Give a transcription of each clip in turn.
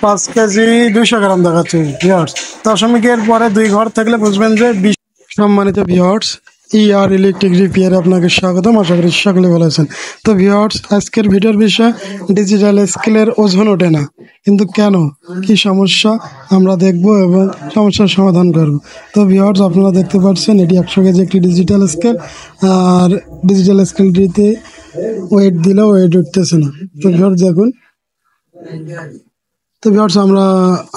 5 KG 200 গ্রাম দেখাচ্ছে viewers. দশমিকের পরে 2 ঘর থাকলে বুঝবেন যে 20। সম্মানিত ভিউয়ার্স, ER ইলেকট্রিক রিপেয়ার আপনাকে স্বাগতম। আশা করি সকলে ভালো আছেন। তো ভিউয়ার্স, আজকের ভিডিওর বিষয় ডিজিটাল স্কেলের ওজন ওঠে না, কিন্তু কেন, কি সমস্যা আমরা দেখব এবং সমস্যার সমাধান করব। তো ভিউয়ার্স, আপনারা দেখতে পাচ্ছেন এটি 100 কেজি একটি ডিজিটাল স্কেল। আর ডিজিটাল স্কেলটিতে ওয়েট দিলেও ওয়েট উঠতেছে না। তো ভিউয়ার্স দেখুন। তো ভিউয়ার্স, আমরা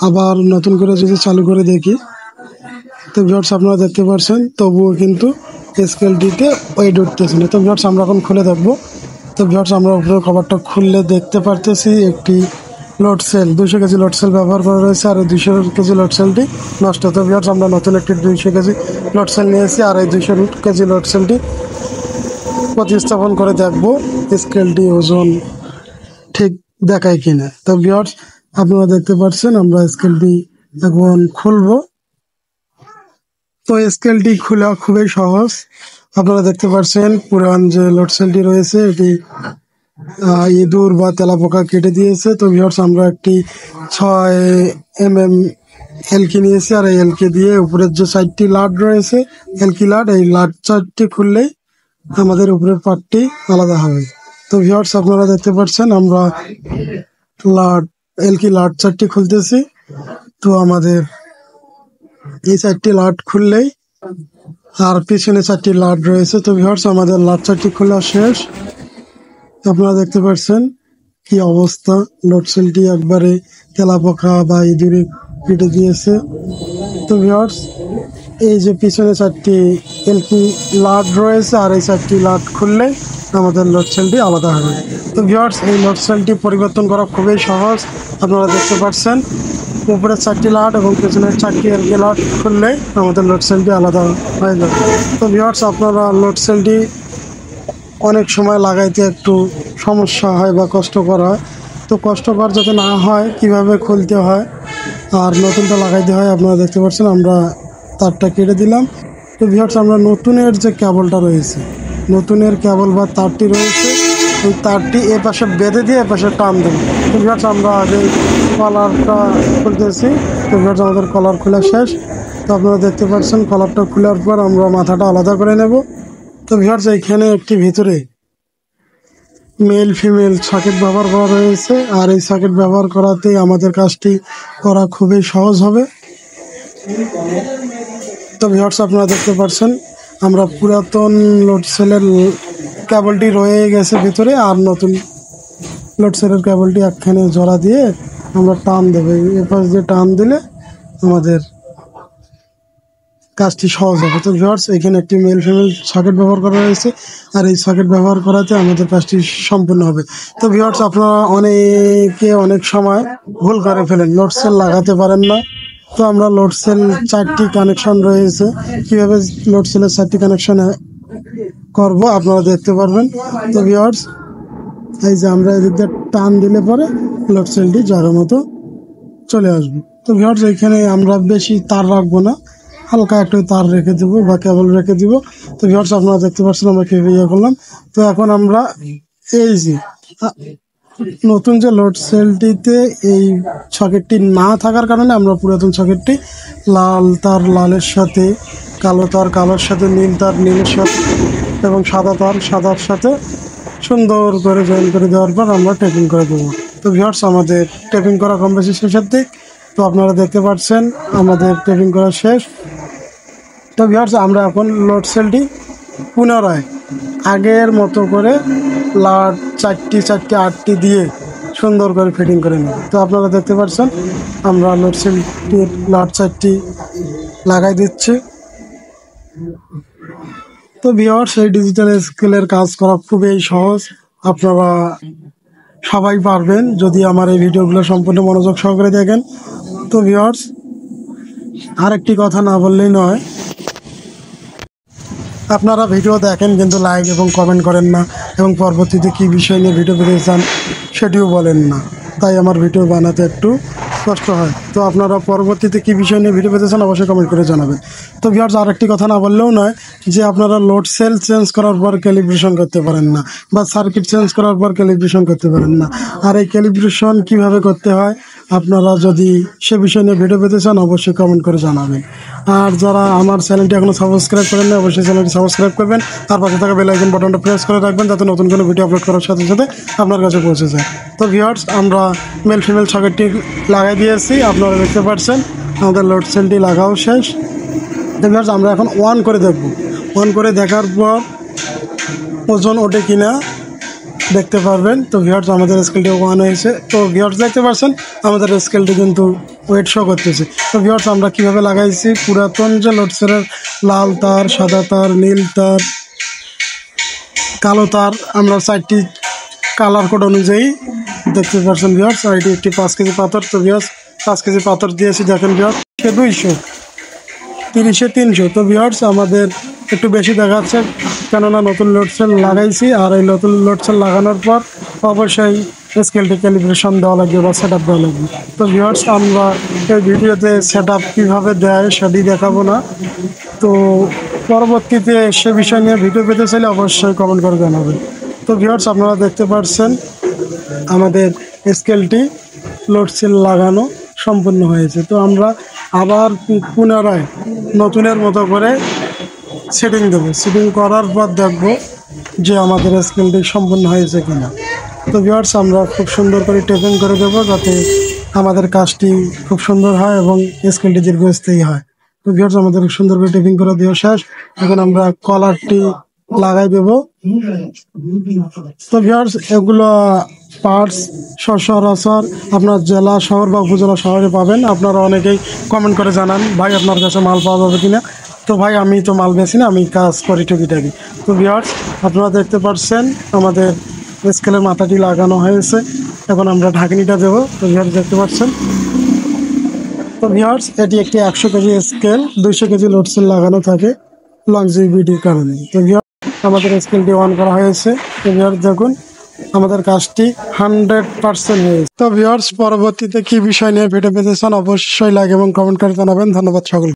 আবার নতুন করে যদি চালু করে দেখি, তো ভিউয়ার্স আপনারা দেখতে পাচ্ছেন তবুও কিন্তু স্কেলটিতে ওয়েট উঠতেছে না। তো ভিউয়ার্স, আমরা এখন খুলে দেখবো। তো ভিউয়ার্স, আমরা উপরে কভারটা খুললে দেখতে পারতেছি একটি load cell, 200 KG load cell ব্যবহার করা রয়েছে। আর এই 200 কেজি লোড সেলটি নষ্ট। তো ভিউয়ার্স, আমরা নতুন একটি 200 কেজি লোড সেল নিয়েছি। আর এই 200 কেজি লোড সেলটি প্রতিস্থাপন করে দেখবো স্কেলটি ওজন ঠিক দেখায় কিনা। তো ভিউয়ার্স, আপনারা দেখতে পাচ্ছেন আমরা স্কেলটি এখন খুলবো। তো স্কেলটি খোলা খুবই সহজ। আপনারা দেখতে পাচ্ছেন পুরান যে লোড সেলটি রয়েছে এটি ইঁদুর বা তেলাপোকা কেটে দিয়েছে। তো ভিউয়ার্স, আমরা একটি 6 mm এলকি নিয়েছি। আর এই এলকি দিয়ে উপরের যে 4টি লাট রয়েছে, এলকি লাট, এই লাট 4টি খুললেই আমাদের উপরের পার্টটি আলাদা হবে। তো ভিউয়ার্স, আপনারা দেখতে পাচ্ছেন আমরা এলকি লাট 4টি খুলতেছি। তো আমাদের এই 4টি লাট খুললেই, আর পিছনে 4টি লাট রয়েছে। তো ভিউয়ার্স, আমাদের লাট 4টি খোলা শেষ। আপনারা দেখতে পাচ্ছেন কি অবস্থা, লোড সেলটি একবারে তেলাপোকা বা ইঁদুরে কেটে দিয়েছে। তো ভিউয়ার্স, এই যে পিছনে 4টি এলকি লাট রয়েছে, আর এই 4টি লাট খুললে আমাদের লোড সেলটি আলাদা হবে। তো ভিউয়ার্স, এই লোড সেলটি পরিবর্তন করা খুবই সহজ। আপনারা দেখতে পাচ্ছেন উপরের 4টি লাট এবং পেছনের 4টি এলকি লাট খুললে আমাদের লোড সেলটি আলাদা হয়ে যাবে। তো ভিউয়ার্স, আপনারা লোড সেলটি অনেক সময় লাগাইতে একটু সমস্যা হয় বা কষ্টকর হয়। তো কষ্টকর যাতে না হয়, কিভাবে খুলতে হয় আর নতুনটা লাগাইতে হয় আপনারা দেখতে পাচ্ছেন। আমরা তারটা কেটে দিলাম। তো ভিউয়ার্স, আমরা নতুনের যে কেবলটা রয়েছে, নতুনের কেবল বা তারটি রয়েছে, ওই তারটি এ পাশে বেঁধে দিয়ে এ পাশে টান দেবো। তো ভিউয়ার্স, আমরা আগে কলারটা খুলতেছি। তো ভিউয়ার্স, আমাদের কলার খোলা শেষ। তো আপনারা দেখতে পাচ্ছেন কলারটা খোলার পর আমরা মাথাটা আলাদা করে নেব। তো ভিউয়ার্স, এইখানে একটি ভিতরে মেল ফিমেল সকেট ব্যবহার করা রয়েছে। আর এই সকেট ব্যবহার করাতে আমাদের কাজটি করা খুবই সহজ হবে। তো ভিউয়ার্স, আপনারা দেখতে পাচ্ছেন আমরা পুরাতন লোড সেলের কেবলটি রয়ে গেছে ভিতরে, আর নতুন লোড সেলের কেবলটি একখানে জোড়া দিয়ে আমরা টান দেবো। এপাশ দিয়ে টান দিলে আমাদের কাজটি সহজ হবে। তো ভিউয়ার্স, এখানে একটি মেল ফিমেল সকেট ব্যবহার করা হয়েছে। আর এই সকেট ব্যবহার করাতে আমাদের কাজটি সম্পূর্ণ হবে। তো ভিউয়ার্স, আপনারা অনেকে অনেক সময় ভুল করে ফেলেন, লোড সেল লাগাতে পারেন না। তো আমরা লোড সেল 4টি কানেকশন রয়েছে, কিভাবে লোড সেলের 4টি কানেকশন করব আপনারা দেখতে পারবেন। তো ভিউয়ার্স, এই যে আমরা এদিক দিয়ে টান দিলে পরে লোড সেলটি জায়গার মতো চলে আসবে। তো ভিউয়ার্স, এখানে আমরা বেশি তার রাখবো না, হালকা একটু তার রেখে দেবো বা কেবল রেখে দিব। তো ভিউয়ার্স, আপনারা দেখতে পাচ্ছেন আমরা কিভাবে ইয়ে করলাম। তো এখন আমরা এই যে নতুন যে লোড সেলটিতে এই সকেটটি না থাকার কারণে আমরা পুরাতন সকেটটি লাল তার লালের সাথে, কালো তার কালোর সাথে, নীল তার নীলের সাথে এবং সাদা তার সাদার সাথে সুন্দর করে জয়েন করে দেওয়ার পর আমরা টেপিং করে দেবো। তো ভিউয়ার্স, আমাদের টেপিং করা কম বেশি শেষের দিক। তো আপনারা দেখতে পাচ্ছেন আমাদের টেপিং করা শেষ। তো ভিউয়ার্স, আমরা এখন লোড সেলটি পুনরায় আগের মতো করে লাট 4টি 8টি দিয়ে সুন্দর করে ফিটিং করে নেব। তো আপনারা দেখতে পাচ্ছেন আমরা লোড সেলটির লাট 4টি লাগাই দিচ্ছি। তো ভিউয়ার্স, এই ডিজিটাল স্কেলের কাজ করা খুবই সহজ। আপনারা সবাই পারবেন যদি আমার এই ভিডিওগুলো সম্পূর্ণ মনোযোগ সহকারে দেখেন। তো ভিউয়ার্স, আরেকটি কথা না বললেই নয়, আপনারা ভিডিও দেখেন কিন্তু লাইক এবং কমেন্ট করেন না, এবং পরবর্তীতে কী বিষয় নিয়ে ভিডিও পেতে চান সেটিও বলেন না। তাই আমার ভিডিও বানাতে একটু কষ্ট হয়। তো আপনারা পরবর্তীতে কী বিষয় নিয়ে ভিডিও পেতে চান অবশ্যই কমেন্ট করে জানাবেন। তো ভিউয়ার্স, আরেকটি কথা না বললেও নয় যে আপনারা লোড সেল চেঞ্জ করার পর ক্যালিব্রেশন করতে পারেন না, বা সার্কিট চেঞ্জ করার পর ক্যালিব্রেশন করতে পারেন না। আর এই ক্যালিব্রেশন কীভাবে করতে হয় আপনারা যদি সে বিষয় নিয়ে ভিডিও পেতে চান অবশ্যই কমেন্ট করে জানাবেন। আর যারা আমার চ্যানেলটি এখনো সাবস্ক্রাইব করেন না অবশ্যই চ্যানেলটি সাবস্ক্রাইব করবেন, আর পাশে থাকা বেল আইকন বাটনটা প্রেস করে রাখবেন যাতে নতুন কোনো ভিডিও আপলোড করার সাথে সাথে আপনার কাছে পৌঁছে যায়। তো ভিউয়ার্স, আমরা মেল ফিমেল সকেটটি লাগাই দিয়েছি, আপনারা দেখতে পাচ্ছেন আমাদের লোড সেলটি লাগাও শেষ। তো ভিউয়ার্স, আমরা এখন অন করে দেখব। অন করে দেখার পর ওজন ওঠে কিনা দেখতে পারবেন। তো ভিউয়ার্স, আমাদের স্কেলটি অন হয়েছে। তো ভিউয়ার্স দেখতে পাচ্ছেন আমাদের স্কেলটি কিন্তু ওয়েট শো করতেছে। তো ভিউয়ার্স, আমরা কীভাবে লাগাইছি, পুরাতন যে লোডসেলের লাল তার, সাদা তার, নীল তার, কালো তার, আমরা 4টি কালার কোড অনুযায়ী দেখতে পাচ্ছেন ভিউয়ার্স। আর এটি একটি 5 কেজি পাথর। তো ভিউয়ার্স, 5 কেজি পাথর দিয়েছি, দেখেন ভিউয়ার্স, 200, 30-এ 300। তো ভিউয়ার্স, আমাদের একটু বেশি দেখাচ্ছে কেননা নতুন লোড সেল লাগাইছি। আর এই নতুন লোড সেল লাগানোর পর অবশ্যই স্কেলটি ক্যালিব্রেশন দেওয়া লাগবে বা সেট আপ দেওয়া লাগবে। তো ভিউয়ার্স, আমরা এই ভিডিওতে সেট আপ কীভাবে দেয় সেটি দেখাবো না। তো পরবর্তীতে সে বিষয় নিয়ে ভিডিও পেতে চাইলে অবশ্যই কমেন্ট করে জানাবেন। তো ভিউয়ার্স, আপনারা দেখতে পাচ্ছেন আমাদের স্কেলটি লোড সেল লাগানো সম্পূর্ণ হয়েছে। তো আমরা আবার পুনরায় নতুনের মতো করে সেটিং দেবো। সেটিং করার পর দেখব যে আমাদের স্কেলটি সম্পূর্ণ হয়েছে কিনা। তো ভিউয়ার্স, আমরা খুব সুন্দর করে টেপিং করে দেবো যাতে আমাদের কাজটি খুব সুন্দর হয় এবং স্কেলটি দীর্ঘস্থায়ী হয়। তো ভিউয়ার্স, আমাদের সুন্দর করে টেপিং করে দেওয়া শেষ। এখন আমরা কলারটি লাগাই দেব। তো ভিউয়ার্স, এগুলো পার্টস সচরাচর আপনার জেলা শহর বা উপজেলা শহরে পাবেন। আপনারা অনেকেই কমেন্ট করে জানান, ভাই আপনার কাছে মাল পাওয়া যাবে কিনা। তো ভাই, আমি তো মাল বেশি না, আমি কাজ করি টুকিটাকি। তো ভিউয়ার্স, আপনারা দেখতে পাচ্ছেন আমাদের স্কেলের মাথাটি লাগানো হয়েছে। এখন আমরা ঢাকনিটা দেবো। তো ভিউয়ার্স, দেখতে পাচ্ছেন। তো ভিউয়ার্স, এটি একটি 100 KG scale, 200 KG load cell লাগানো থাকে লংজিভিটির কারণে। তো ভিউয়ার্স, আমাদের স্কেলটি অন করা হয়েছে। তো ভিউয়ার্স, দেখুন আমাদের কাজটি 100% হয়েছে। তো ভিউয়ার্স, পরবর্তীতে কি বিষয় নিয়ে ভিডিও পেতে চান অবশ্যই লাইক এবং কমেন্ট করে জানাবেন। ধন্যবাদ সকলকে।